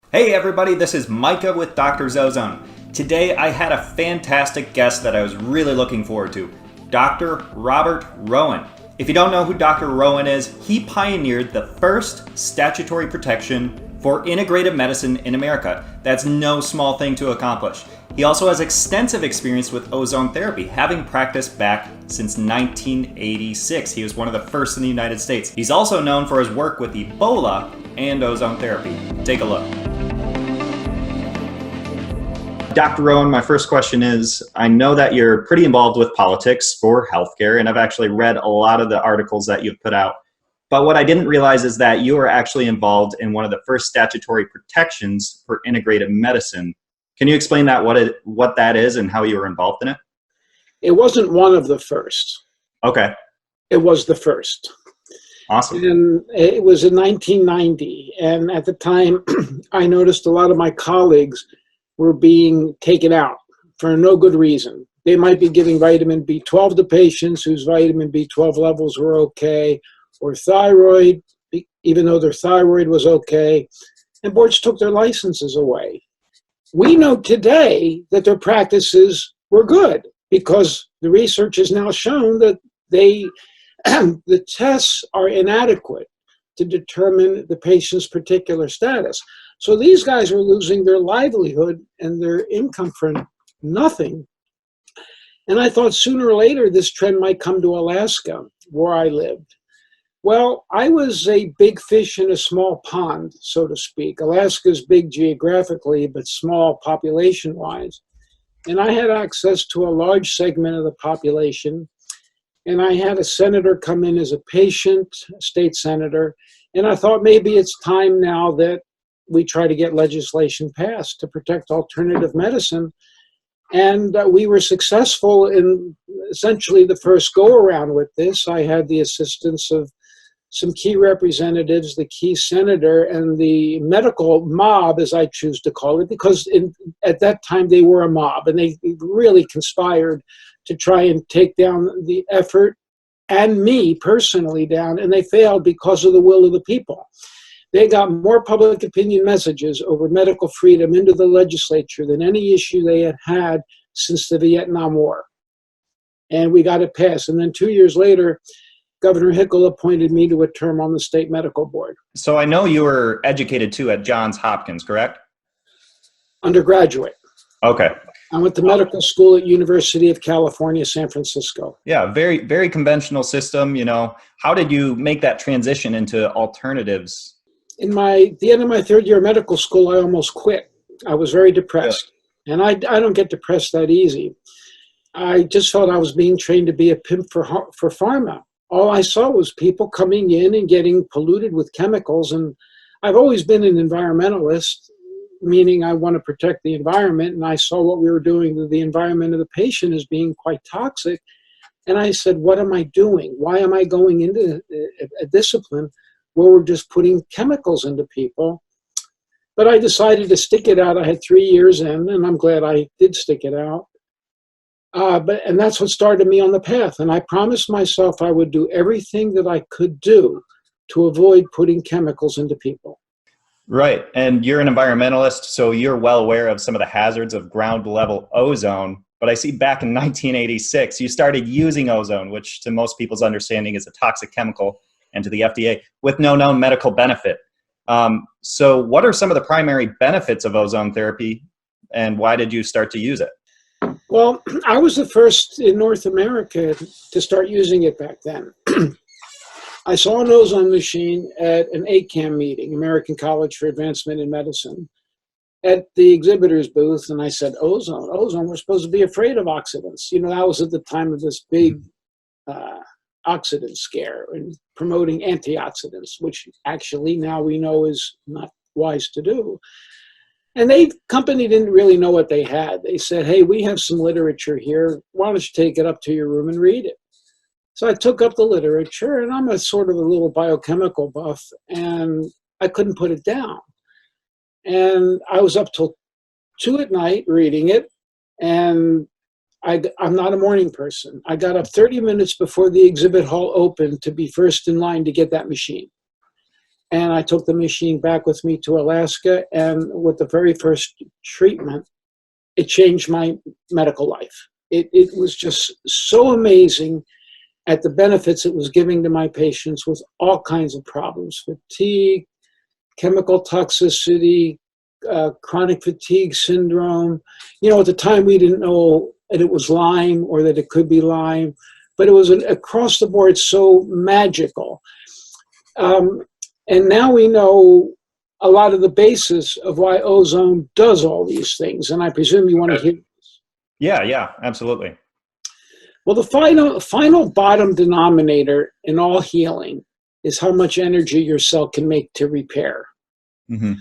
Hey everybody, this is Micah with Dr. Ozone. Today I had a fantastic guest that I was really looking forward to, Dr. Robert Rowen. If you don't know who Dr. Rowen is, he pioneered the first statutory protection for integrative medicine in America. That's no small thing to accomplish. He also has extensive experience with ozone therapy, having practiced back since 1986. He was one of the first in the United States. He's also known for his work with Ebola and ozone therapy. Take a look. Dr. Rowen, my first question is, I know that you're pretty involved with politics for healthcare, and I've actually read a lot of the articles that you've put out. But what I didn't realize is that you are actually involved in one of the first statutory protections for integrative medicine. Can you explain that, what that is and how you were involved in it? It wasn't one of the first. Okay. It was the first. Awesome. And it was in 1990. And at the time, I noticed a lot of my colleagues were being taken out for no good reason. They might be giving vitamin B12 to patients whose vitamin B12 levels were okay, or thyroid, even though their thyroid was okay, and boards took their licenses away. We know today that their practices were good because the research has now shown that the tests are inadequate to determine the patient's particular status. So these guys were losing their livelihood and their income for nothing. And I thought sooner or later this trend might come to Alaska, where I lived. Well, I was a big fish in a small pond, so to speak. Alaska's big geographically, but small population-wise. And I had access to a large segment of the population. And I had a senator come in as a patient, a state senator. And I thought maybe it's time now that we try to get legislation passed to protect alternative medicine. And we were successful in essentially the first go-around with this. I had the assistance of some key representatives, the key senator, and the medical mob, as I choose to call it, because at that time they were a mob, and they really conspired to try and take down the effort and me personally down, and they failed because of the will of the people. They got more public opinion messages over medical freedom into the legislature than any issue they had had since the Vietnam War. And we got it passed. And then 2 years later, Governor Hickel appointed me to a term on the state medical board. So I know you were educated too at Johns Hopkins, correct? Undergraduate. Okay. I went to medical school at University of California, San Francisco. Yeah, very, very conventional system. How did you make that transition into alternatives? The end of my third year of medical school, I almost quit. I was very depressed. Yeah. And I don't get depressed that easy. I just felt I was being trained to be a pimp for pharma. All I saw was people coming in and getting polluted with chemicals. And I've always been an environmentalist, meaning I want to protect the environment. And I saw what we were doing to the environment of the patient as being quite toxic. And I said, what am I doing? Why am I going into a discipline where we're just putting chemicals into people? But I decided to stick it out. I had 3 years in, and I'm glad I did stick it out. And that's what started me on the path. And I promised myself I would do everything that I could do to avoid putting chemicals into people. Right. And you're an environmentalist, so you're well aware of some of the hazards of ground level ozone. But I see back in 1986, you started using ozone, which to most people's understanding is a toxic chemical, and to the FDA, with no known medical benefit. So what are some of the primary benefits of ozone therapy, and why did you start to use it? Well, I was the first in North America to start using it back then. I saw an ozone machine at an ACAM meeting, American College for Advancement in Medicine, at the exhibitor's booth, and I said, ozone, we're supposed to be afraid of oxidants. That was at the time of this big oxidant scare and promoting antioxidants, which actually now we know is not wise to do. And company didn't really know what they had. They said, hey, we have some literature here. Why don't you take it up to your room and read it? So I took up the literature, and I'm a sort of a little biochemical buff, and I couldn't put it down. And I was up till 2 at night reading it, and I'm not a morning person. I got up 30 minutes before the exhibit hall opened to be first in line to get that machine. And I took the machine back with me to Alaska, and with the very first treatment, it changed my medical life. It was just so amazing at the benefits it was giving to my patients with all kinds of problems: fatigue, chemical toxicity, chronic fatigue syndrome. You know, at the time we didn't know that it was Lyme or that it could be Lyme, but it was across the board so magical. And now we know a lot of the basis of why ozone does all these things, and I presume you want to hear this. Yeah, absolutely. Well, the final bottom denominator in all healing is how much energy your cell can make to repair. Mm-hmm.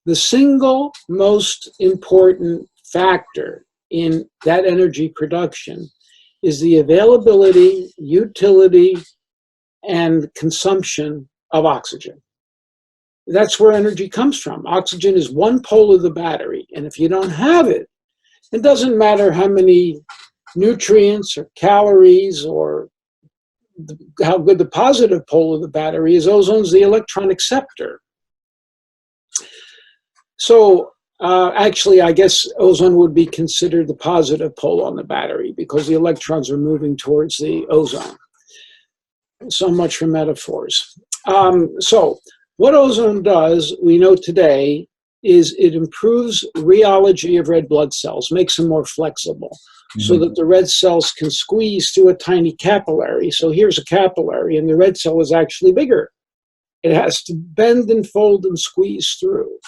The single most important factor in that energy production is the availability, utility, and consumption of oxygen. That's where energy comes from. Oxygen is one pole of the battery, and if you don't have it, it doesn't matter how many nutrients or calories or how good the positive pole of the battery is. Ozone's the electron acceptor. So actually, I guess ozone would be considered the positive pole on the battery because the electrons are moving towards the ozone. So much for metaphors. So what ozone does, we know today, is it improves rheology of red blood cells, makes them more flexible, so that the red cells can squeeze through a tiny capillary. So here's a capillary, and the red cell is actually bigger. It has to bend and fold and squeeze through.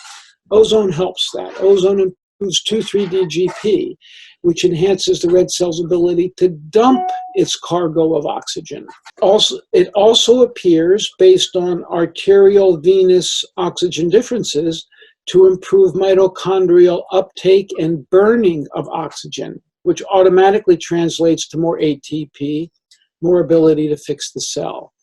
Ozone helps that. Ozone improves 2,3-DGP, which enhances the red cell's ability to dump its cargo of oxygen. It also appears, based on arterial venous oxygen differences, to improve mitochondrial uptake and burning of oxygen, which automatically translates to more ATP, more ability to fix the cell.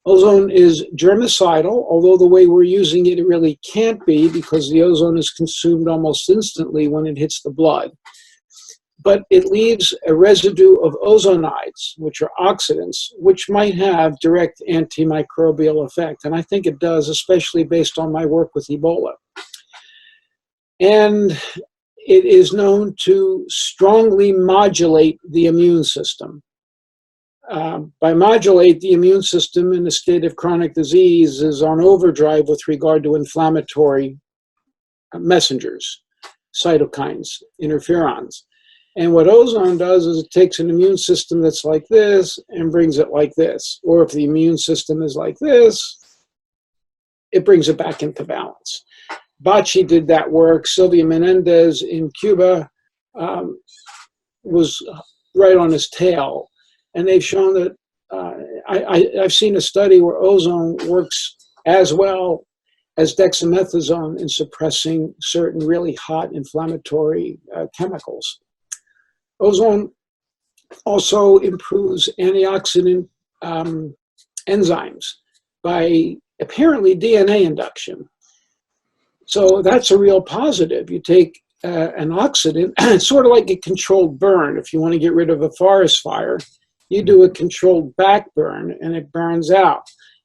Ozone is germicidal, although the way we're using it, it really can't be because the ozone is consumed almost instantly when it hits the blood. But it leaves a residue of ozonides, which are oxidants, which might have direct antimicrobial effect. And I think it does, especially based on my work with Ebola. And it is known to strongly modulate the immune system. By modulate, the immune system in a state of chronic disease is on overdrive with regard to inflammatory messengers, cytokines, interferons. And what ozone does is it takes an immune system that's like this and brings it like this. Or if the immune system is like this, it brings it back into balance. Bacci did that work. Sylvia Menendez in Cuba was right on his tail. And they've shown that, I've seen a study where ozone works as well as dexamethasone in suppressing certain really hot inflammatory chemicals. Ozone also improves antioxidant enzymes by apparently DNA induction. So that's a real positive. You take an oxidant, it's sort of like a controlled burn. If you want to get rid of a forest fire, you do a controlled back burn and it burns out.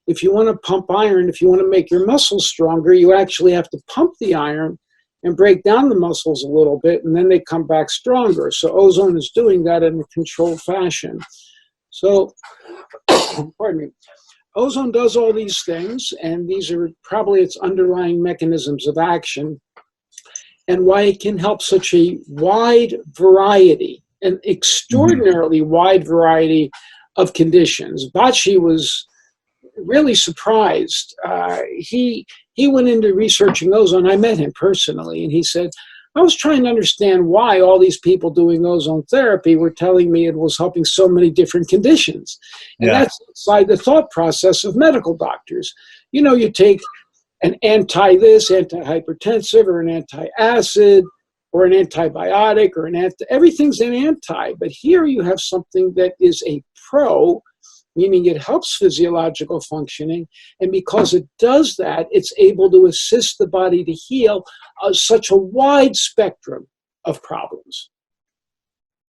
If you want to pump iron, if you want to make your muscles stronger, you actually have to pump the iron and break down the muscles a little bit, and then they come back stronger. So ozone is doing that in a controlled fashion. So, pardon me, ozone does all these things, and these are probably its underlying mechanisms of action, and why it can help such a wide variety, an extraordinarily wide variety of conditions. Bacci was really surprised. He went into researching ozone. I met him personally, and he said, I was trying to understand why all these people doing ozone therapy were telling me it was helping so many different conditions. And that's inside the thought process of medical doctors. You know, you take an anti-this, antihypertensive, or an anti-acid, or an antibiotic, or everything's an anti. But here you have something that is a pro, meaning it helps physiological functioning, and because it does that, it's able to assist the body to heal such a wide spectrum of problems.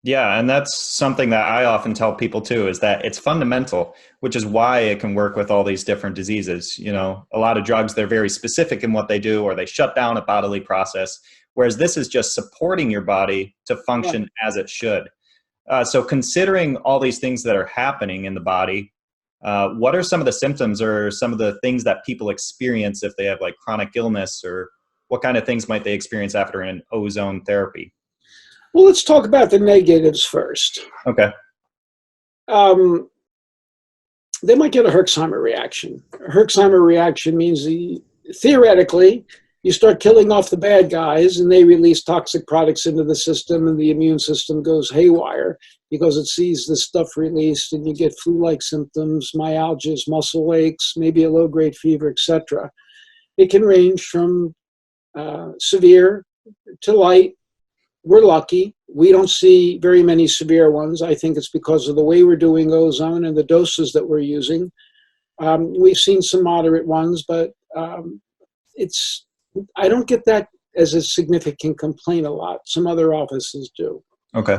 Yeah, and that's something that I often tell people too, is that it's fundamental, which is why it can work with all these different diseases. You know, a lot of drugs, they're very specific in what they do, or they shut down a bodily process, whereas this is just supporting your body to Right. function as it should. So, considering all these things that are happening in the body, what are some of the symptoms or some of the things that people experience if they have like chronic illness, or what kind of things might they experience after an ozone therapy? Well, let's talk about the negatives first. Okay. Um, they might get a Herxheimer reaction. A Herxheimer reaction means theoretically, you start killing off the bad guys and they release toxic products into the system, and the immune system goes haywire because it sees this stuff released, and you get flu-like symptoms, myalgias, muscle aches, maybe a low-grade fever, etc. It can range from severe to light. We're lucky. We don't see very many severe ones. I think it's because of the way we're doing ozone and the doses that we're using. We've seen some moderate ones, but it's I don't get that as a significant complaint a lot. Some other offices do. Okay.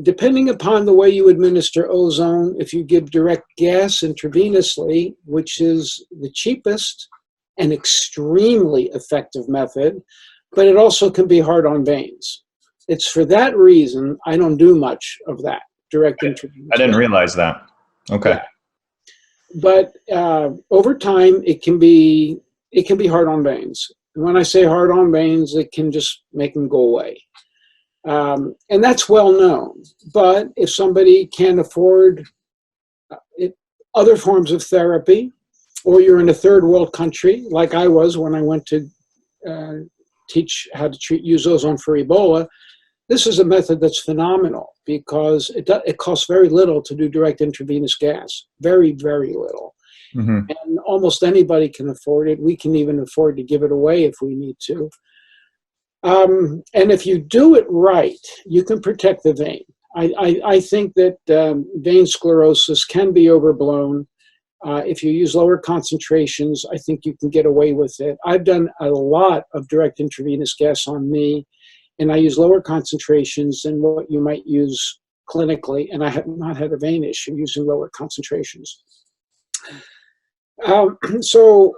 Depending upon the way you administer ozone, if you give direct gas intravenously, which is the cheapest and extremely effective method, but it also can be hard on veins. It's for that reason I don't do much of that direct intravenous. I didn't realize that. Okay. Yeah, but over time it can be hard on veins. And when I say hard on veins, it can just make them go away, and that's well known. But if somebody can't afford other forms of therapy, or you're in a third world country like I was when I went to teach how to use ozone for Ebola, this is a method that's phenomenal because it costs very little to do direct intravenous gas, very, very little. Hmm. And almost anybody can afford it. We can even afford to give it away if we need to. And if you do it right, you can protect the vein. I think that vein sclerosis can be overblown. If you use lower concentrations, I think you can get away with it. I've done a lot of direct intravenous gas on me, and I use lower concentrations than what you might use clinically, and I have not had a vein issue using lower concentrations. So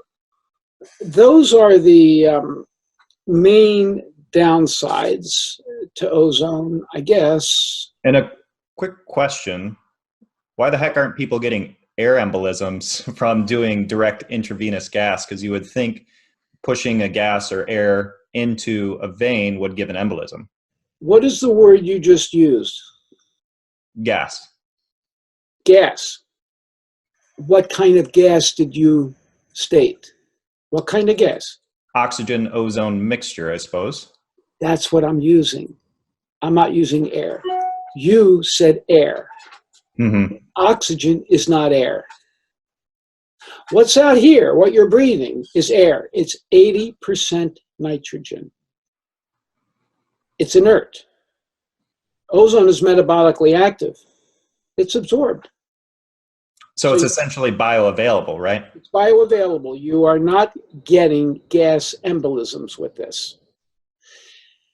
those are the main downsides to ozone, I guess. And a quick question: why the heck aren't people getting air embolisms from doing direct intravenous gas? Because you would think pushing a gas or air into a vein would give an embolism. What is the word you just used? Gas. Gas. What kind of gas did you state? What kind of gas? Oxygen ozone mixture, I suppose. That's what I'm using. I'm not using air. You said air. Mm-hmm. Oxygen is not air. What's out here, what you're breathing, is air. It's 80% nitrogen. It's inert. Ozone is metabolically active. It's absorbed. So it's essentially bioavailable, right? It's bioavailable. You are not getting gas embolisms with this.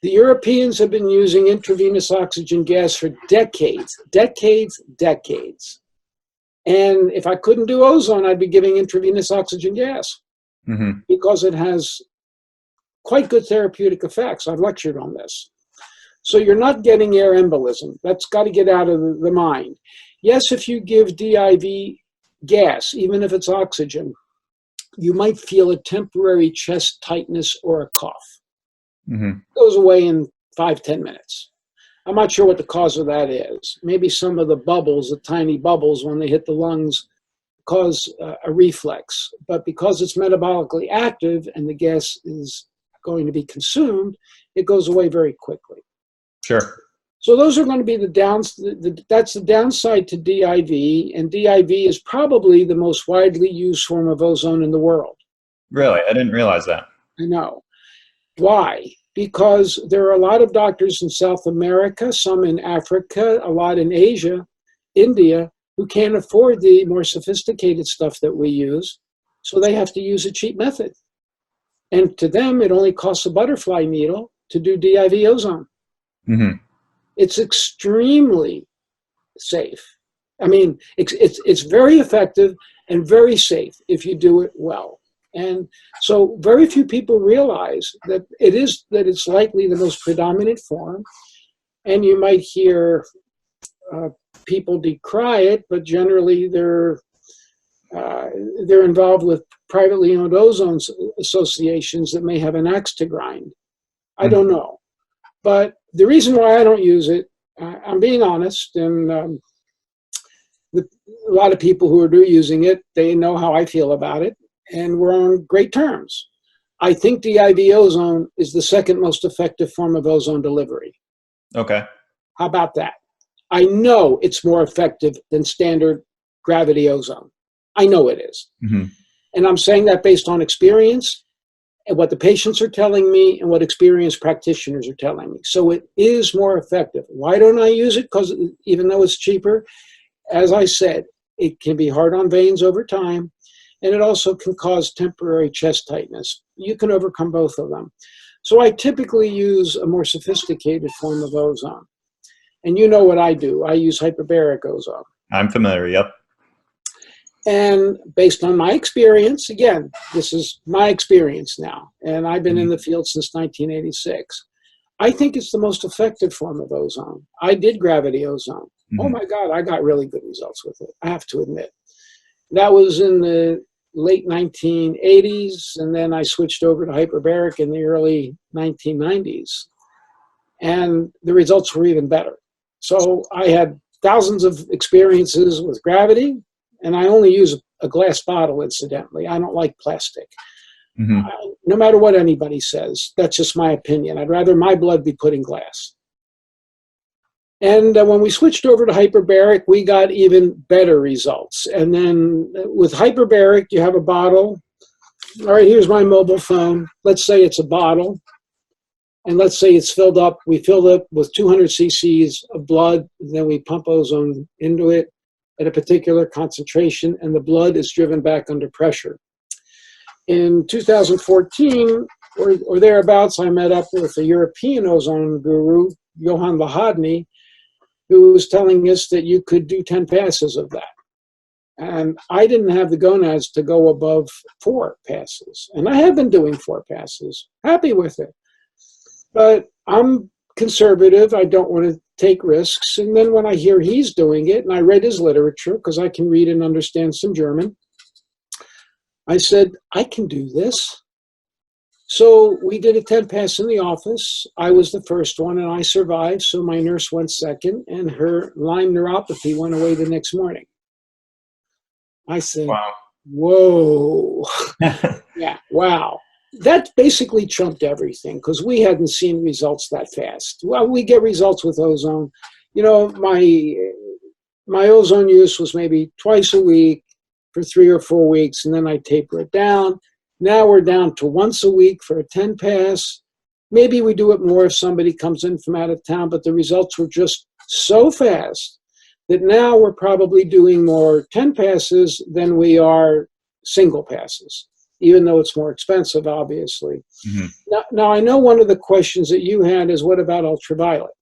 The Europeans have been using intravenous oxygen gas for decades, decades. And if I couldn't do ozone, I'd be giving intravenous oxygen gas because it has quite good therapeutic effects. I've lectured on this. So you're not getting air embolism. That's got to get out of the mind. Yes, if you give DIV gas, even if it's oxygen, you might feel a temporary chest tightness or a cough. It goes away in 5-10 minutes. I'm not sure what the cause of that is. Maybe some of the bubbles, the tiny bubbles, when they hit the lungs, cause a reflex. But because it's metabolically active and the gas is going to be consumed, it goes away very quickly. Sure. So those are going to be that's the downside to DIV, and DIV is probably the most widely used form of ozone in the world. Really? I didn't realize that. I know. Why? Because there are a lot of doctors in South America, some in Africa, a lot in Asia, India, who can't afford the more sophisticated stuff that we use, so they have to use a cheap method. And to them, it only costs a butterfly needle to do DIV ozone. It's extremely safe. I mean, it's very effective and very safe if you do it well. And so very few people realize that it's likely the most predominant form. And you might hear people decry it, but generally they're involved with privately owned ozone associations that may have an axe to grind. I don't know. But the reason why I don't use it, I'm being honest, and a lot of people who are using it, they know how I feel about it, and we're on great terms. I think the IV ozone is the second most effective form of ozone delivery. Okay. How about that? I know it's more effective than standard gravity ozone. I know it is. Mm-hmm. And I'm saying that based on experience and what the patients are telling me and what experienced practitioners are telling me. So it is more effective. Why don't I use it? Because even though it's cheaper, as I said, it can be hard on veins over time, and it also can cause temporary chest tightness. You can overcome both of them. So I typically use a more sophisticated form of ozone. And you know what I do. I use hyperbaric ozone. I'm familiar, yep. And based on my experience, again, this is my experience now, and I've been in the field since 1986. I think it's the most effective form of ozone. I did gravity ozone. Oh my God, I got really good results with it, I have to admit. That was in the late 1980s, and then I switched over to hyperbaric in the early 1990s. And the results were even better. So I had thousands of experiences with gravity, and I only use a glass bottle, incidentally. I don't like plastic. No matter what anybody says, that's just my opinion. I'd rather my blood be put in glass. And when we switched over to hyperbaric, we got even better results. And then with hyperbaric, you have a bottle. All right, here's my mobile phone. Let's say it's a bottle. And let's say it's filled up. We filled it with 200 cc's of blood. Then we pump ozone into it at a particular concentration, and the blood is driven back under pressure. In 2014 or thereabouts, I met up with a European ozone guru, Johan Lahadny, who was telling us that you could do 10 passes of that. And I didn't have the gonads to go above 4 passes. And I have been doing 4 passes, happy with it. But I'm conservative. I don't want to take risks. And then when I hear he's doing it, and I read his literature because I can read and understand some German, I said, I can do this. So we did a 10 pass in the office. I was the first one, and I survived. So my nurse went second, and her Lyme neuropathy went away the next morning. I said, wow. Whoa. Yeah, wow. That basically trumped everything because we hadn't seen results that fast. Well, we get results with ozone. You know, my ozone use was maybe twice a week for 3 or 4 weeks, and then I taper it down. Now we're down to once a week for a 10 pass. Maybe we do it more if somebody comes in from out of town, but the results were just so fast that now we're probably doing more 10 passes than we are single passes, even though it's more expensive, obviously. Now, I know one of the questions that you had is, what about ultraviolet?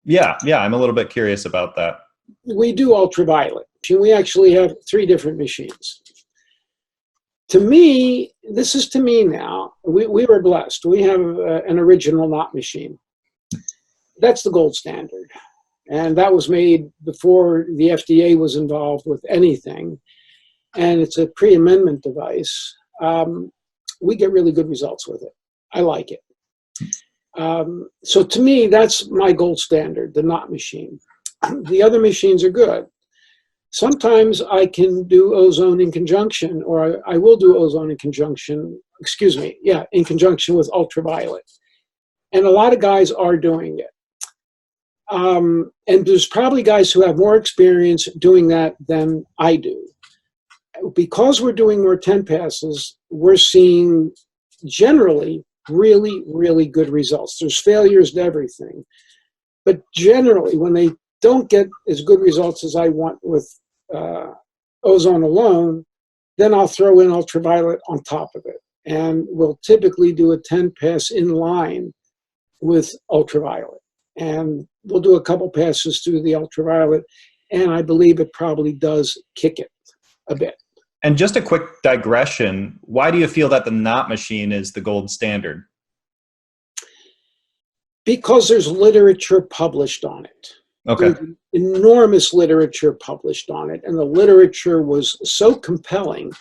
Yeah, I'm a little bit curious about that. We do ultraviolet. We actually have 3 different machines. To me, this is to me now, we were blessed. We have an original knot machine. That's the gold standard. And that was made before the FDA was involved with anything. And it's a pre-amendment device. We get really good results with it. I like it. So to me, that's my gold standard, the knot machine. The other machines are good. Sometimes I can do ozone in conjunction, or I will do ozone in conjunction, in conjunction with ultraviolet. And a lot of guys are doing it. And there's probably guys who have more experience doing that than I do. Because we're doing more 10 passes, we're seeing generally really, really good results. There's failures to everything. But generally, when they don't get as good results as I want with ozone alone, then I'll throw in ultraviolet on top of it. And we'll typically do a 10 pass in line with ultraviolet. And we'll do a couple passes through the ultraviolet, and I believe it probably does kick it a bit. And just a quick digression, why do you feel that the NOT machine is the gold standard? Because there's literature published on it. Okay. There's enormous literature published on it, and the literature was so compelling.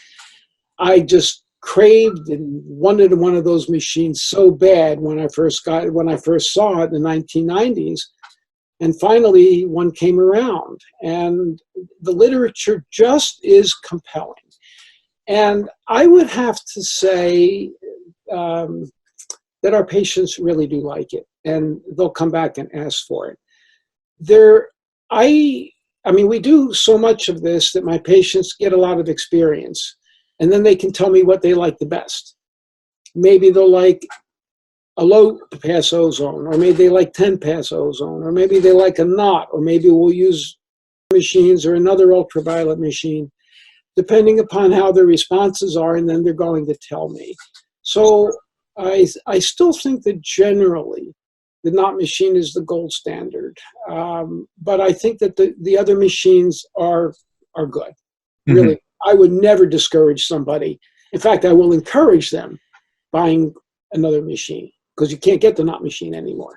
I just craved and wanted one of those machines so bad when I first saw it in the 1990s. And finally, one came around, and the literature just is compelling. And I would have to say that our patients really do like it, and they'll come back and ask for it. I mean, we do so much of this that my patients get a lot of experience, and then they can tell me what they like the best. Maybe they'll like a low pass ozone, or maybe they like 10 pass ozone, or maybe they like a NOT, or maybe we'll use machines or another ultraviolet machine, depending upon how their responses are, and then they're going to tell me. So I still think that generally the NOT machine is the gold standard, but I think that the other machines are good. Really, I would never discourage somebody. In fact, I will encourage them buying another machine, because you can't get the NOT machine anymore.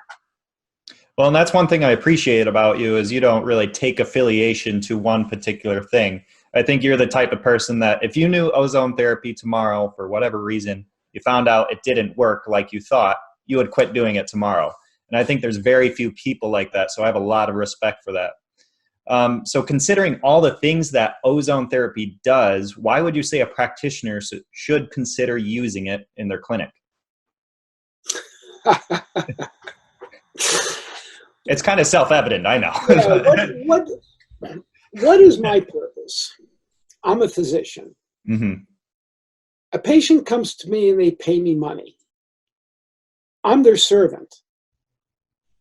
Well, and that's one thing I appreciate about you is you don't really take affiliation to one particular thing. I think you're the type of person that if you knew ozone therapy tomorrow, for whatever reason, you found out it didn't work like you thought, you would quit doing it tomorrow. And I think there's very few people like that, so I have a lot of respect for that. So considering all the things that ozone therapy does, why would you say a practitioner should consider using it in their clinic? It's kind of self-evident, I know. Yeah, what is my purpose? I'm a physician. Mm-hmm. A patient comes to me and they pay me money. I'm their servant.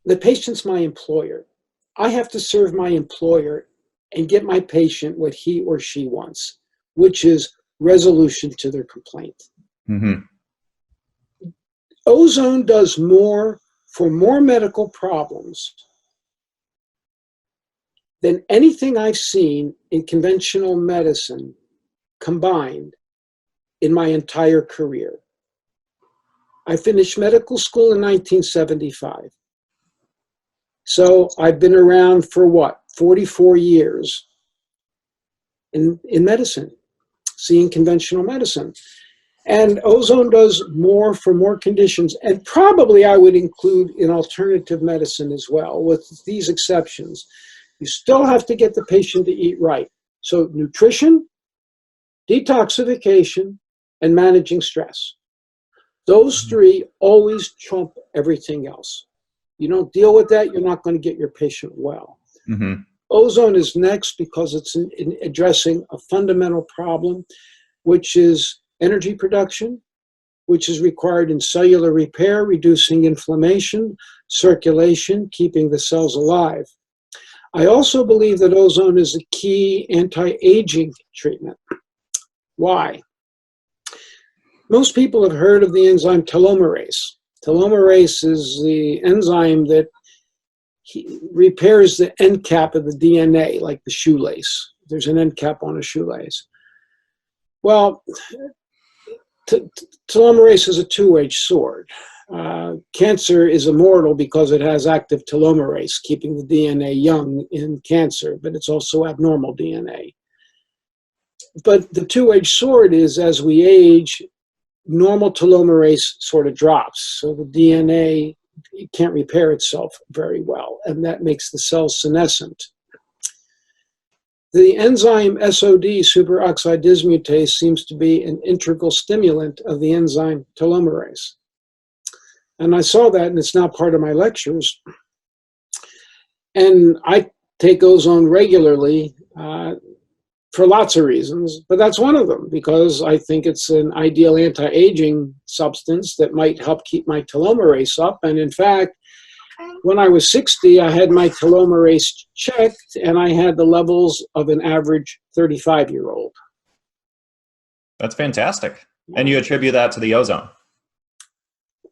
The patient's my employer. I have to serve my employer and get my patient what he or she wants, which is resolution to their complaint. Mm-hmm. Ozone does more for more medical problems than anything I've seen in conventional medicine combined in my entire career. I finished medical school in 1975. So I've been around for what, 44 years in medicine, seeing conventional medicine. And ozone does more for more conditions. And probably I would include in alternative medicine as well, with these exceptions. You still have to get the patient to eat right. So nutrition, detoxification, and managing stress. Those three always trump everything else. You don't deal with that, you're not going to get your patient well. Mm-hmm. Ozone is next because it's in addressing a fundamental problem, which is energy production, which is required in cellular repair, reducing inflammation, circulation, keeping the cells alive. I also believe that ozone is a key anti-aging treatment. Why? Most people have heard of the enzyme telomerase. Telomerase is the enzyme that repairs the end cap of the DNA, like the shoelace. There's an end cap on a shoelace. Well, telomerase is a two-edged sword. Cancer is immortal because it has active telomerase, keeping the DNA young in cancer, but it's also abnormal DNA. But the two-edged sword is, as we age, normal telomerase sort of drops. So the DNA can't repair itself very well, and that makes the cells senescent. The enzyme SOD, superoxide dismutase, seems to be an integral stimulant of the enzyme telomerase. And I saw that, and it's now part of my lectures. And I take ozone regularly for lots of reasons, but that's one of them, because I think it's an ideal anti-aging substance that might help keep my telomerase up. And in fact, when I was 60, I had my telomerase checked, and I had the levels of an average 35-year-old. That's fantastic. And you attribute that to the ozone?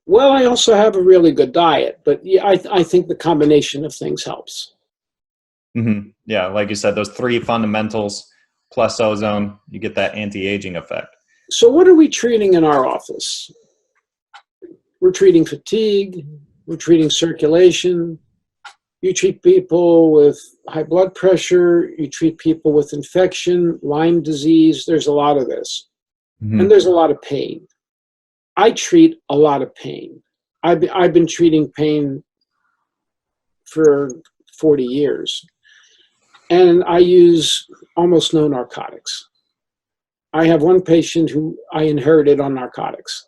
Well, I also have a really good diet, but yeah, I think the combination of things helps. Yeah, like you said, those three fundamentals plus ozone, you get that anti-aging effect. So what are we treating in our office? We're treating fatigue, we're treating circulation. You treat people with high blood pressure, you treat people with infection, Lyme disease, there's a lot of this. And Hmm. there's a lot of pain. I treat a lot of pain. I've been treating pain for 40 years, and I use almost no narcotics. I have one patient who I inherited on narcotics.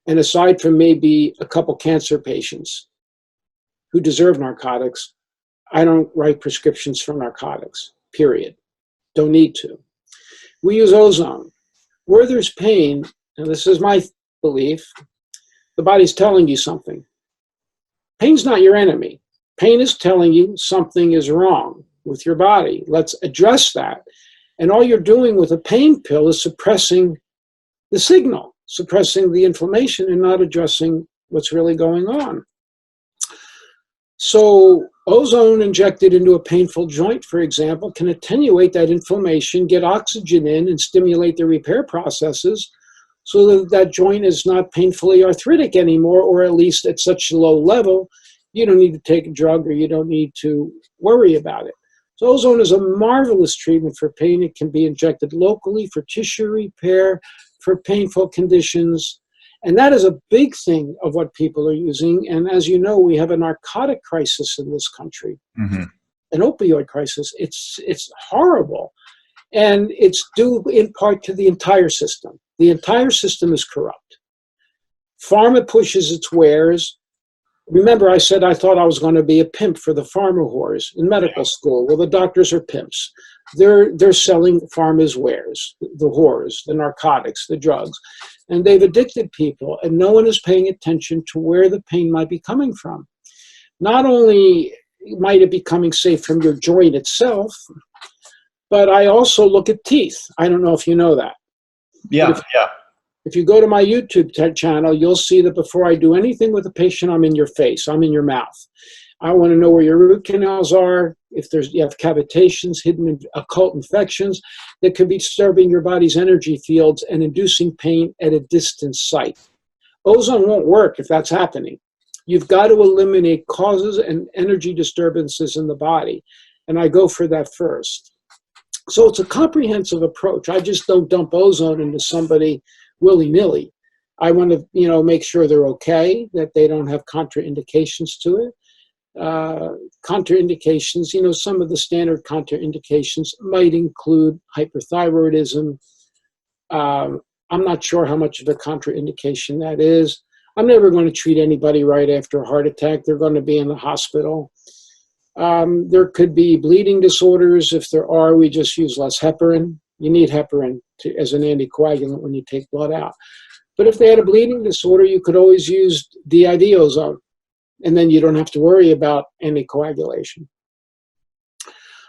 And aside from maybe a couple cancer patients who deserve narcotics, I don't write prescriptions for narcotics, period. Don't need to. We use ozone. Where there's pain, and this is my belief, the body's telling you something. Pain's not your enemy. Pain is telling you something is wrong with your body. Let's address that. And all you're doing with a pain pill is suppressing the signal, suppressing the inflammation, and not addressing what's really going on. So ozone injected into a painful joint, for example, can attenuate that inflammation, get oxygen in, and stimulate the repair processes so that that joint is not painfully arthritic anymore, or at least at such a low level, you don't need to take a drug or you don't need to worry about it. So ozone is a marvelous treatment for pain. It can be injected locally for tissue repair, for painful conditions. And that is a big thing of what people are using. And as you know, we have a narcotic crisis in this country, Hmm. an opioid crisis. It's horrible. And it's due in part to the entire system. The entire system is corrupt. Pharma pushes its wares. Remember, I said I thought I was going to be a pimp for the pharma whores in medical school. Well, the doctors are pimps. They're selling pharma's wares, the whores, the narcotics, the drugs, and they've addicted people, and no one is paying attention to where the pain might be coming from. Not only might it be coming, say, from your joint itself, but I also look at teeth. I don't know if you know that. But Yeah, yeah. if you go to my YouTube channel, you'll see that before I do anything with a patient, I'm in your face, I'm in your mouth. I want to know where your root canals are, if you have cavitations, hidden occult infections that could be disturbing your body's energy fields and inducing pain at a distant site. Ozone won't work if that's happening. You've got to eliminate causes and energy disturbances in the body, and I go for that first. So it's a comprehensive approach. I just don't dump ozone into somebody willy-nilly. I want to, make sure they're okay, that they don't have contraindications to it. Contraindications, some of the standard contraindications might include hyperthyroidism. I'm not sure how much of a contraindication that is. I'm never going to treat anybody right after a heart attack. They're going to be in the hospital. There could be bleeding disorders. If there are, we just use less heparin. You need heparin as an anticoagulant when you take blood out. But if they had a bleeding disorder, you could always use DID ozone, and then you don't have to worry about anticoagulation.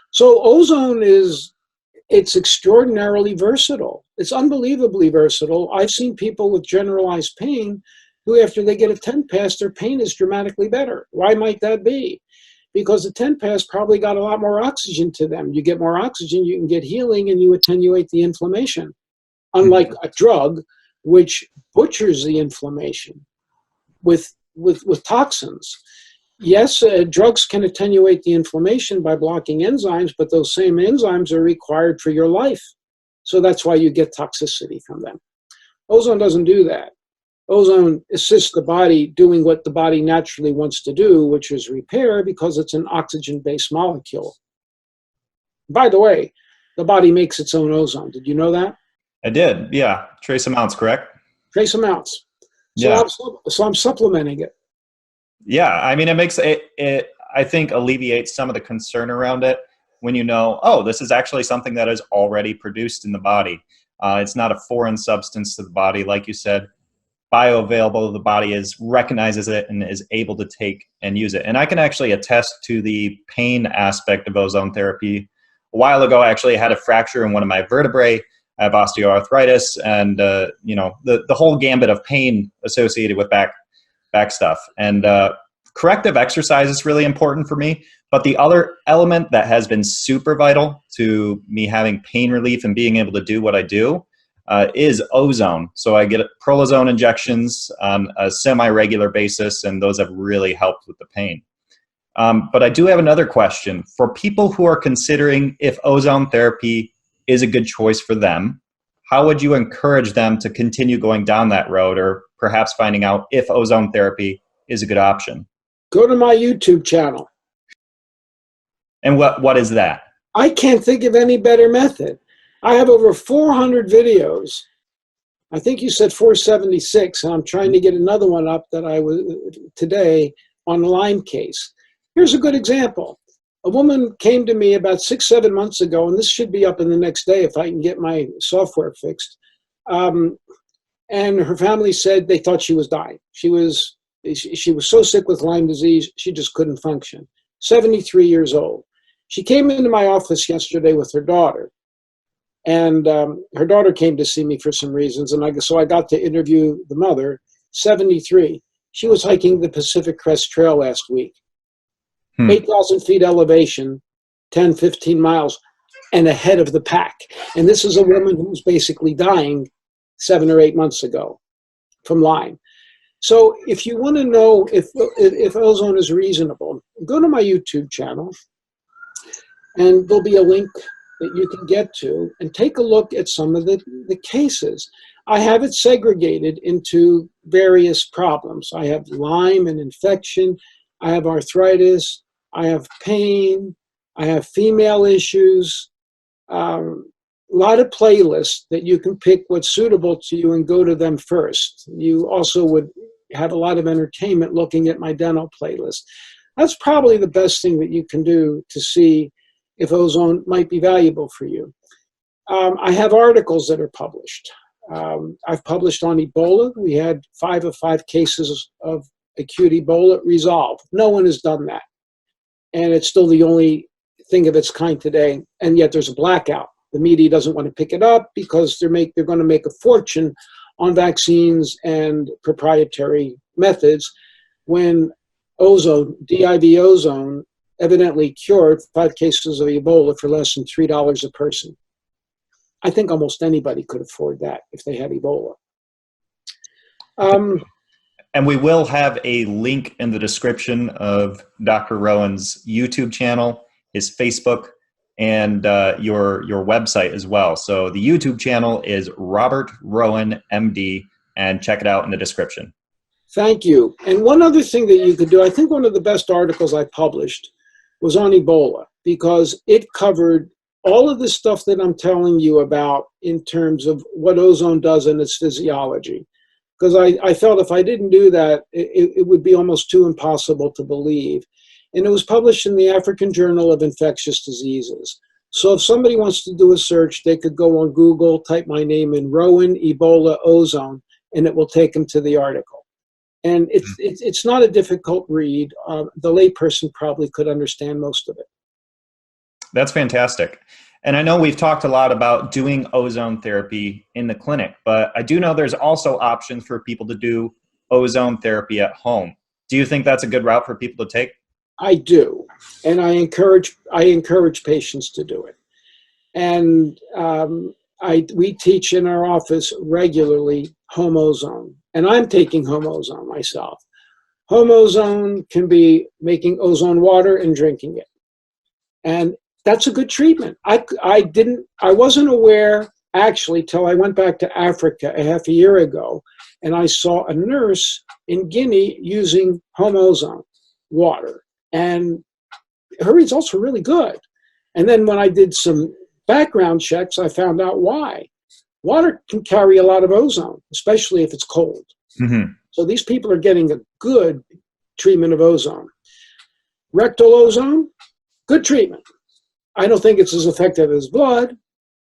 So ozone it's extraordinarily versatile. It's unbelievably versatile. I've seen people with generalized pain who, after they get a 10 pass, their pain is dramatically better. Why might that be? Because the 10 pass probably got a lot more oxygen to them. You get more oxygen, you can get healing, and you attenuate the inflammation. Unlike a drug, which butchers the inflammation with toxins. Yes, drugs can attenuate the inflammation by blocking enzymes, but those same enzymes are required for your life. So that's why you get toxicity from them. Ozone doesn't do that. Ozone assists the body doing what the body naturally wants to do, which is repair, because it's an oxygen-based molecule. By the way, the body makes its own ozone. Did you know that? I did. Yeah. Trace amounts, correct? Trace amounts. Yeah. So I'm supplementing it. Yeah. I mean, it makes it, I think, alleviates some of the concern around it when oh, this is actually something that is already produced in the body. It's not a foreign substance to the body. Like you said, bioavailable, the body recognizes it and is able to take and use it. And I can actually attest to the pain aspect of ozone therapy. A while ago, I actually had a fracture in one of my vertebrae. I have osteoarthritis and, the whole gambit of pain associated with back stuff. And corrective exercise is really important for me. But the other element that has been super vital to me having pain relief and being able to do what I do is Ozone. So I get Prolozone injections on a semi-regular basis, and those have really helped with the pain. But I do have another question. For people who are considering if ozone therapy is a good choice for them, how would you encourage them to continue going down that road, or perhaps finding out if ozone therapy is a good option? Go to my YouTube channel. And what is that? I can't think of any better method. I have over 400 videos. I think you said 476, and I'm trying to get another one up that I was today on the Lyme case. Here's a good example. A woman came to me about 6-7 months ago, and this should be up in the next day if I can get my software fixed. And her family said they thought she was dying. She was so sick with Lyme disease, she just couldn't function. 73 years old. She came into my office yesterday with her daughter. And her daughter came to see me for some reasons, and so I got to interview the mother, 73. She was hiking the Pacific Crest Trail last week. 8,000 feet elevation, 10, 15 miles, and ahead of the pack. And this is a woman who was basically dying 7 or 8 months ago from Lyme. So if you want to know if ozone is reasonable, go to my YouTube channel, and there'll be a link that you can get to and take a look at some of the cases. I have it segregated into various problems. I have Lyme and infection. I have arthritis. I have pain. I have female issues. A lot of playlists that you can pick what's suitable to you and go to them first. You also would have a lot of entertainment looking at my dental playlist. That's probably the best thing that you can do to see if ozone might be valuable for you. I have articles that are published. I've published on Ebola. We had 5 of 5 cases of acute Ebola resolved. No one has done that. And it's still the only thing of its kind today. And yet there's a blackout. The media doesn't want to pick it up because they're going to make a fortune on vaccines and proprietary methods when ozone, DIV ozone, evidently cured 5 cases of Ebola for less than $3 a person. I think almost anybody could afford that if they had Ebola. And we will have a link in the description of Dr. Rowen's YouTube channel, his Facebook, and your website as well. So the YouTube channel is Robert Rowen, MD, and check it out in the description. Thank you. And one other thing that you could do, I think one of the best articles I published was on Ebola, because it covered all of the stuff that I'm telling you about in terms of what ozone does and its physiology. Because I felt if I didn't do that, it would be almost too impossible to believe. And it was published in the African Journal of Infectious Diseases. So if somebody wants to do a search, they could go on Google, type my name in, Rowen, Ebola, ozone, and it will take them to the article. And it's not a difficult read. The layperson probably could understand most of it. That's fantastic. And I know we've talked a lot about doing ozone therapy in the clinic, but I do know there's also options for people to do ozone therapy at home. Do you think that's a good route for people to take? I do, and I encourage patients to do it. And we teach in our office regularly home ozone, and I'm taking home ozone myself. Home ozone can be making ozone water and drinking it, and that's a good treatment. I wasn't aware actually till I went back to Africa a half a year ago, and I saw a nurse in Guinea using home ozone water, and her results were really good. And then when I did some background checks, I found out why. Water can carry a lot of ozone, especially if it's cold. Mm-hmm. So these people are getting a good treatment of ozone. Rectal ozone, good treatment. I don't think it's as effective as blood,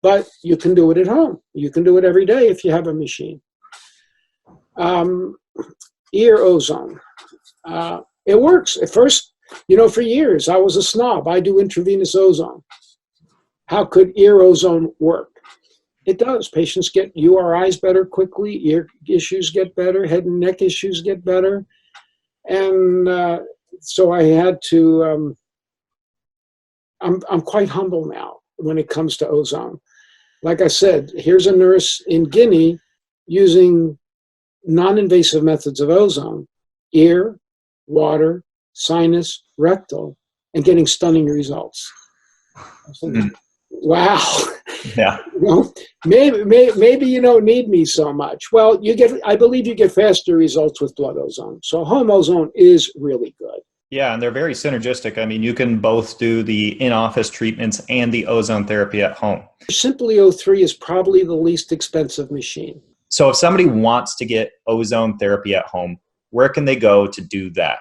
but you can do it at home. You can do it every day if you have a machine. Ear ozone. It works. At first, for years, I was a snob. I do intravenous ozone. How could ear ozone work? It does. Patients get URIs better quickly, ear issues get better, head and neck issues get better. And so I had to, I'm quite humble now when it comes to ozone. Like I said, here's a nurse in Guinea using non-invasive methods of ozone, ear, water, sinus, rectal, and getting stunning results. I think, wow. Yeah. Well, maybe you don't need me so much. Well, I believe you get faster results with blood ozone. So home ozone is really good. Yeah, and they're very synergistic. I mean, you can both do the in-office treatments and the ozone therapy at home. Simply O3 is probably the least expensive machine. So if somebody wants to get ozone therapy at home, where can they go to do that?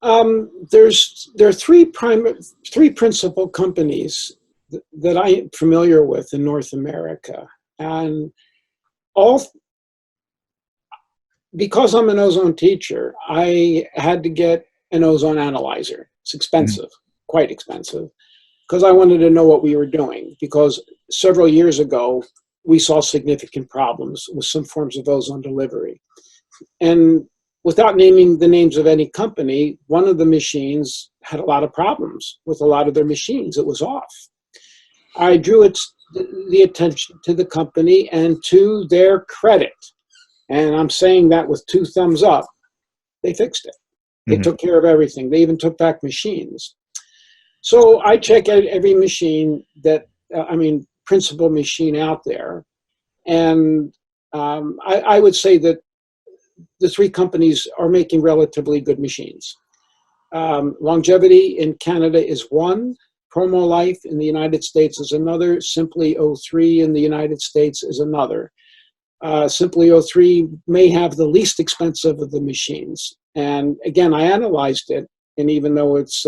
There are three principal companies that I'm familiar with in North America, and because I'm an ozone teacher, I had to get an ozone analyzer. It's expensive, quite expensive, because I wanted to know what we were doing, because several years ago, we saw significant problems with some forms of ozone delivery. And without naming the names of any company, one of the machines had a lot of problems with a lot of their machines. It was off. I drew the attention to the company, and to their credit, and I'm saying that with 2 thumbs up, they fixed it. They took care of everything. They even took back machines. So I check out every machine principal machine out there. And I would say that the 3 companies are making relatively good machines. Longevity in Canada is one. Promo Life in the United States is another. Simply O3 in the United States is another. Simply O3 may have the least expensive of the machines. And again, I analyzed it, and even though it's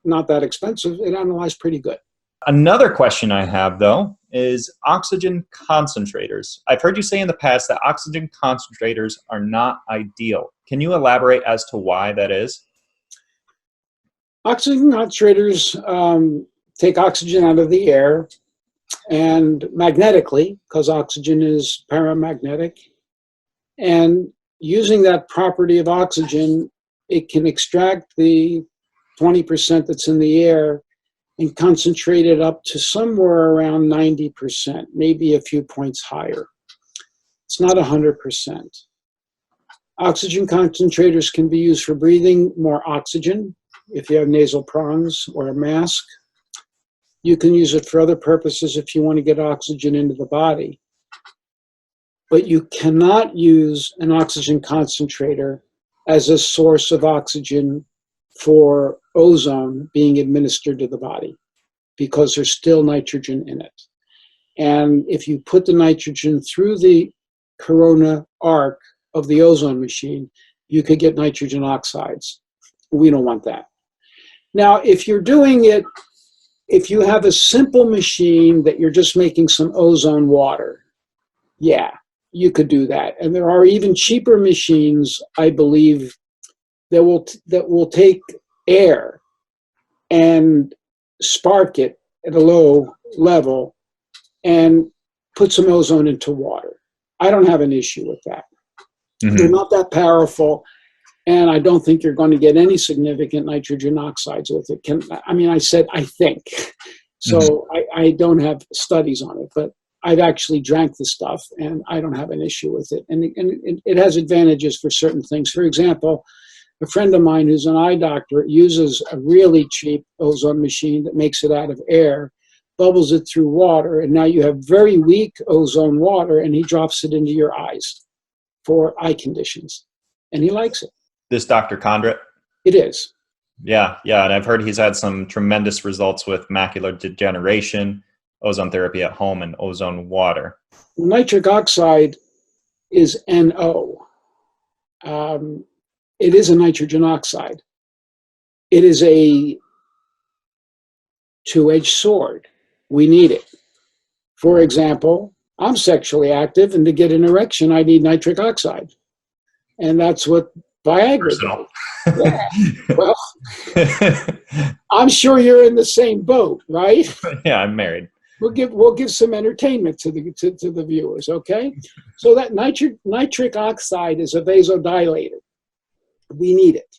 not that expensive, it analyzed pretty good. Another question I have, though, is oxygen concentrators. I've heard you say in the past that oxygen concentrators are not ideal. Can you elaborate as to why that is? Oxygen concentrators take oxygen out of the air, and magnetically, because oxygen is paramagnetic, and using that property of oxygen, it can extract the 20% that's in the air and concentrate it up to somewhere around 90%, maybe a few points higher. It's not 100%. Oxygen concentrators can be used for breathing more oxygen if you have nasal prongs or a mask. You can use it for other purposes if you want to get oxygen into the body. But you cannot use an oxygen concentrator as a source of oxygen for ozone being administered to the body, because there's still nitrogen in it. And if you put the nitrogen through the corona arc of the ozone machine, you could get nitrogen oxides. We don't want that. Now, if you're doing it, if you have a simple machine that you're just making some ozone water, yeah, you could do that. And there are even cheaper machines, I believe, that will take air and spark it at a low level and put some ozone into water. I don't have an issue with that. They're not that powerful, and I don't think you're going to get any significant nitrogen oxides with it. I said I think. So I don't have studies on it, but I've actually drank the stuff, and I don't have an issue with it. And it has advantages for certain things. For example, a friend of mine who's an eye doctor uses a really cheap ozone machine that makes it out of air, bubbles it through water, and now you have very weak ozone water, and he drops it into your eyes for eye conditions. And he likes it. This Dr. Condrit? It is. Yeah, and I've heard he's had some tremendous results with macular degeneration, ozone therapy at home, and ozone water. Nitric oxide is NO. It is a nitrogen oxide. It is a two-edged sword. We need it. For example, I'm sexually active, and to get an erection, I need nitric oxide. And that's what Viagra does. Yeah. Well, I'm sure you're in the same boat, right? Yeah, I'm married. we'll give some entertainment to the viewers, okay? So that nitric oxide is a vasodilator. We need it.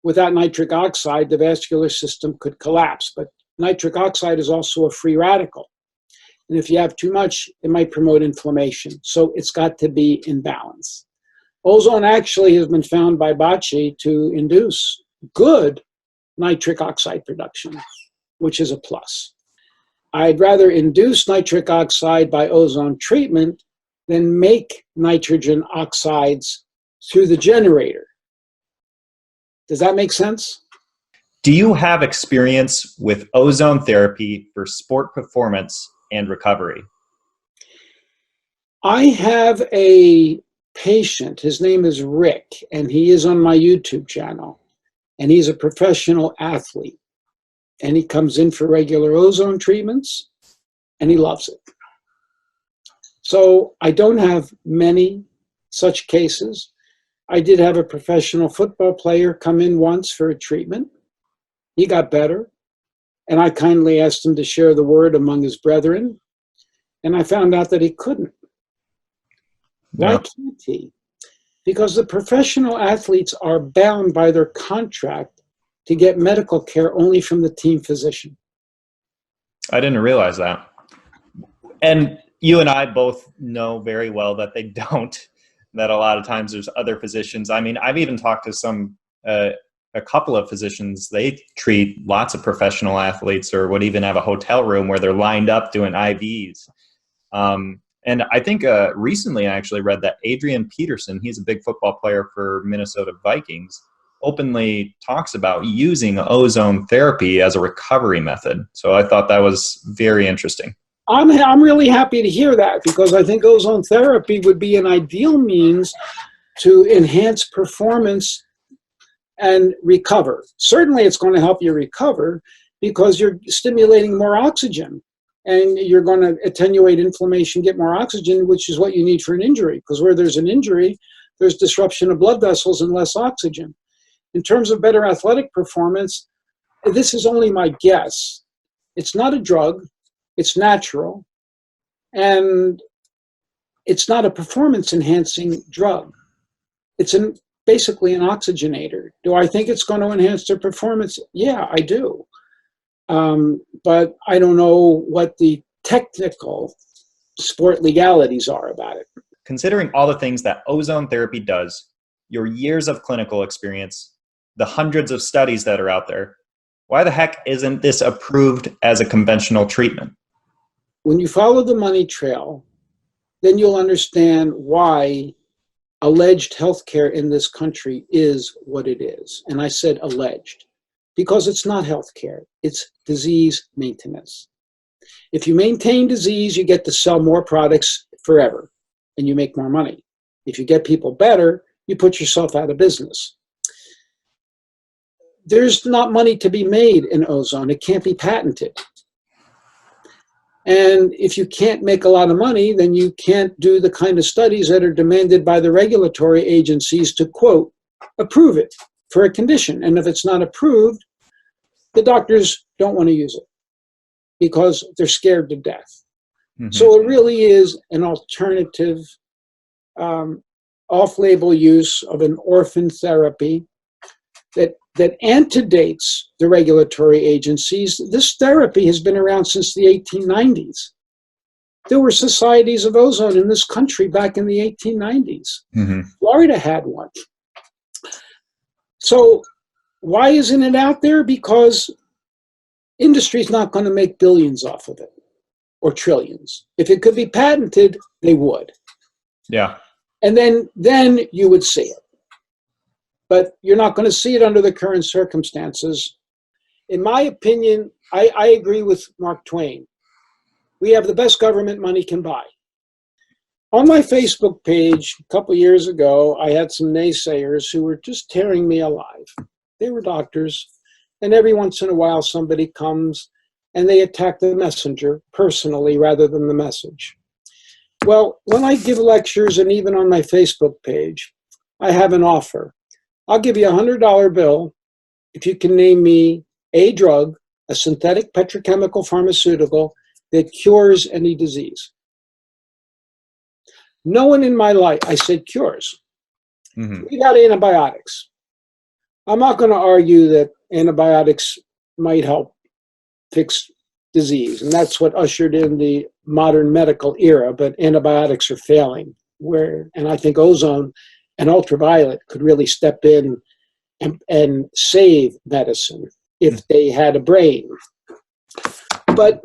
Without nitric oxide, the vascular system could collapse, but nitric oxide is also a free radical. And if you have too much, it might promote inflammation. So it's got to be in balance. Ozone actually has been found by Bacci to induce good nitric oxide production, which is a plus. I'd rather induce nitric oxide by ozone treatment than make nitrogen oxides through the generator. Does that make sense? Do you have experience with ozone therapy for sport performance and recovery? I have a patient, his name is Rick, and he is on my YouTube channel, and he's a professional athlete. And he comes in for regular ozone treatments, and he loves it. So I don't have many such cases. I did have a professional football player come in once for a treatment. He got better, and I kindly asked him to share the word among his brethren, and I found out that he couldn't. Why can't he? Because the professional athletes are bound by their contract to get medical care only from the team physician. I didn't realize that. And you and I both know very well that they don't, that a lot of times there's other physicians. I mean, I've even talked to a couple of physicians, they treat lots of professional athletes or would even have a hotel room where they're lined up doing IVs. And I think recently I actually read that Adrian Peterson, he's a big football player for Minnesota Vikings, openly talks about using ozone therapy as a recovery method. So I thought that was very interesting. I'm really happy to hear that, because I think ozone therapy would be an ideal means to enhance performance and recover. Certainly it's going to help you recover because you're stimulating more oxygen and you're going to attenuate inflammation, get more oxygen, which is what you need for an injury, because where there's an injury, there's disruption of blood vessels and less oxygen. In terms of better athletic performance, this is only my guess. It's not a drug, it's natural, and it's not a performance-enhancing drug. It's basically an oxygenator. Do I think it's going to enhance their performance? Yeah, I do. But I don't know what the technical sport legalities are about it. Considering all the things that ozone therapy does, your years of clinical experience, the hundreds of studies that are out there, why the heck isn't this approved as a conventional treatment? When you follow the money trail, then you'll understand why alleged healthcare in this country is what it is. And I said alleged, because it's not healthcare, it's disease maintenance. If you maintain disease, you get to sell more products forever, and you make more money. If you get people better, you put yourself out of business. There's not money to be made in ozone. It can't be patented. And if you can't make a lot of money, then you can't do the kind of studies that are demanded by the regulatory agencies to, quote, approve it for a condition. And if it's not approved, the doctors don't want to use it because they're scared to death. Mm-hmm. So it really is an alternative off-label use of an orphan therapy that antedates the regulatory agencies. This therapy has been around since the 1890s. There were societies of ozone in this country back in the 1890s. Mm-hmm. Florida had one. So why isn't it out there? Because industry's not going to make billions off of it, or trillions. If it could be patented, they would. Yeah. And then you would see it. But you're not going to see it under the current circumstances. In my opinion, I agree with Mark Twain. We have the best government money can buy. On my Facebook page a couple years ago, I had some naysayers who were just tearing me alive. They were doctors, and every once in a while somebody comes and they attack the messenger personally rather than the message. Well, when I give lectures and even on my Facebook page, I have an offer. I'll give you a $100 bill if you can name me a drug, a synthetic petrochemical pharmaceutical, that cures any disease. No one in my life, I said cures. We got antibiotics. I'm not going to argue that antibiotics might help fix disease, and that's what ushered in the modern medical era, but antibiotics are failing. And I think ozone and ultraviolet could really step in and save medicine if they had a brain. But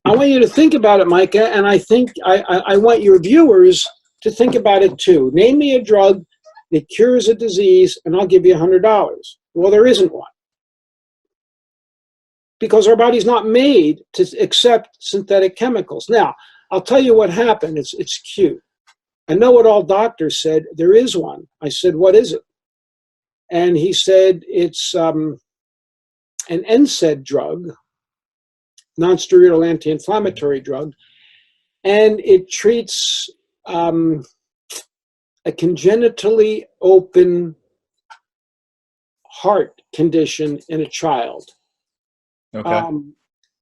I want you to think about it, Micah, and I think I want your viewers to think about it too. Name me a drug that cures a disease, and I'll give you $100. Well, there isn't one. Because our body's not made to accept synthetic chemicals. Now, I'll tell you what happened. It's cute. I know what all doctors said. There is one. I said, what is it? And he said, it's an NSAID drug, non-steroidal anti-inflammatory drug, and it treats a congenitally open heart condition in a child. Okay. Patent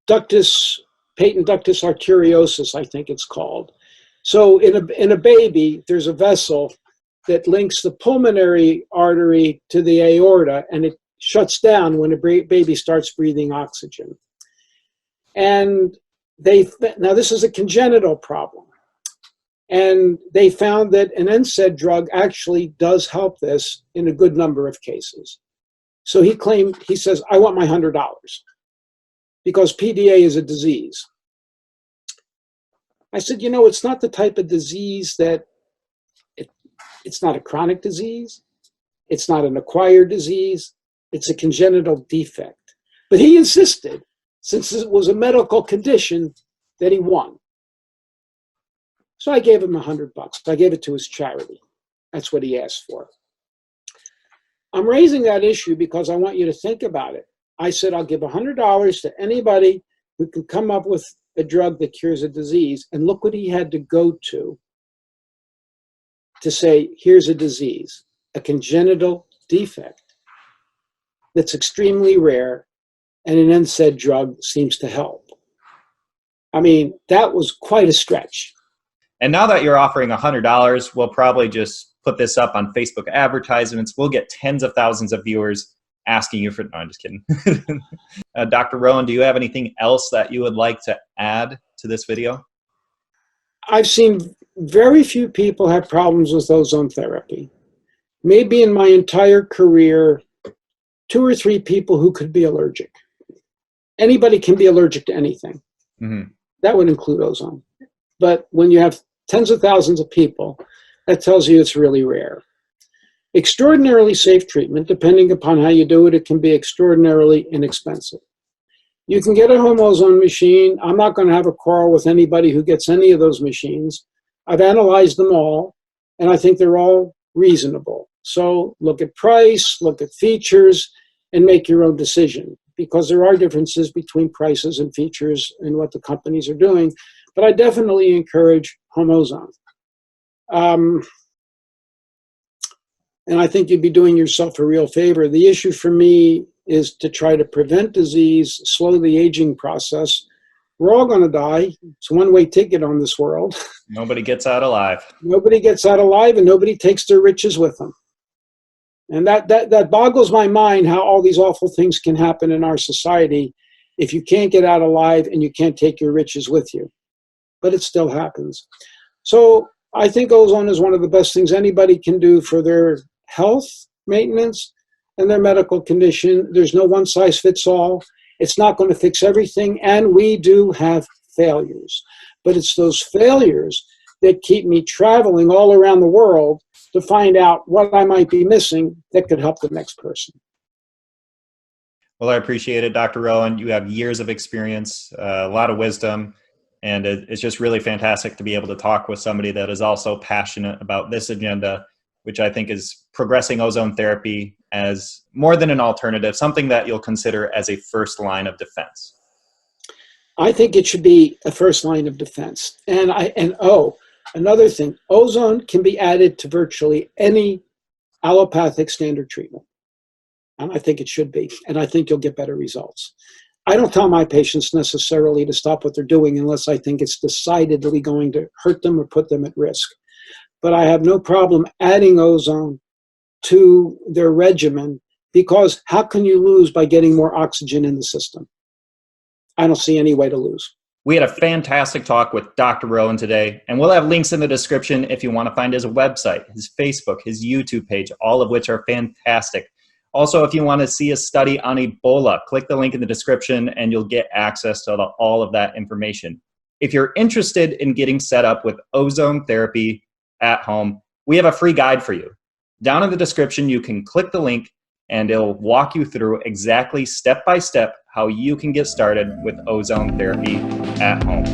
ductus arteriosus, I think it's called. So in a baby, there's a vessel that links the pulmonary artery to the aorta, and it shuts down when a baby starts breathing oxygen. And now this is a congenital problem. And they found that an NSAID drug actually does help this in a good number of cases. So he says, I want my $100 because PDA is a disease. I said, it's not the type of disease that, it's not a chronic disease. It's not an acquired disease. It's a congenital defect. But he insisted, since it was a medical condition, that he won. So I gave him $100. I gave it to his charity. That's what he asked for. I'm raising that issue because I want you to think about it. I said, I'll give $100 to anybody who can come up with a drug that cures a disease. And look what he had to go to say, here's a disease, a congenital defect that's extremely rare, and an NSAID drug seems to help. I mean, that was quite a stretch. And now that you're offering $100, we'll probably just put this up on Facebook advertisements. We'll get tens of thousands of viewers asking you for, no, I'm just kidding. Dr. Rowen, do you have anything else that you would like to add to this video? I've seen very few people have problems with ozone therapy. Maybe in my entire career, 2 or 3 people who could be allergic. Anybody can be allergic to anything. Mm-hmm. That would include ozone. But when you have tens of thousands of people, that tells you it's really rare. Extraordinarily safe treatment, depending upon how you do it, it can be extraordinarily inexpensive. You can get a home ozone machine. I'm not going to have a quarrel with anybody who gets any of those machines. I've analyzed them all, and I think they're all reasonable. So look at price, look at features, and make your own decision, because there are differences between prices and features and what the companies are doing. But I definitely encourage home ozone. And I think you'd be doing yourself a real favor. The issue for me is to try to prevent disease, slow the aging process. We're all going to die. It's a one-way ticket on this world. Nobody gets out alive. Nobody gets out alive, and nobody takes their riches with them. And that boggles my mind how all these awful things can happen in our society if you can't get out alive and you can't take your riches with you. But it still happens. So I think ozone is one of the best things anybody can do for their health maintenance and their medical condition. There's no one size fits all. It's not going to fix everything, and we do have failures. But it's those failures that keep me traveling all around the world to find out what I might be missing that could help the next person. Well, I appreciate it, Dr. Rowen. You have years of experience, a lot of wisdom, and it's just really fantastic to be able to talk with somebody that is also passionate about this agenda, which I think is progressing ozone therapy as more than an alternative, something that you'll consider as a first line of defense. I think it should be a first line of defense. And another thing, ozone can be added to virtually any allopathic standard treatment. And I think it should be. And I think you'll get better results. I don't tell my patients necessarily to stop what they're doing unless I think it's decidedly going to hurt them or put them at risk. But I have no problem adding ozone to their regimen, because how can you lose by getting more oxygen in the system? I don't see any way to lose. We had a fantastic talk with Dr. Rowen today, and we'll have links in the description if you want to find his website, his Facebook, his YouTube page, all of which are fantastic. Also, if you want to see a study on Ebola, click the link in the description and you'll get access to all of that information. If you're interested in getting set up with ozone therapy at home, we have a free guide for you. Down in the description, you can click the link and it'll walk you through exactly step by step how you can get started with ozone therapy at home.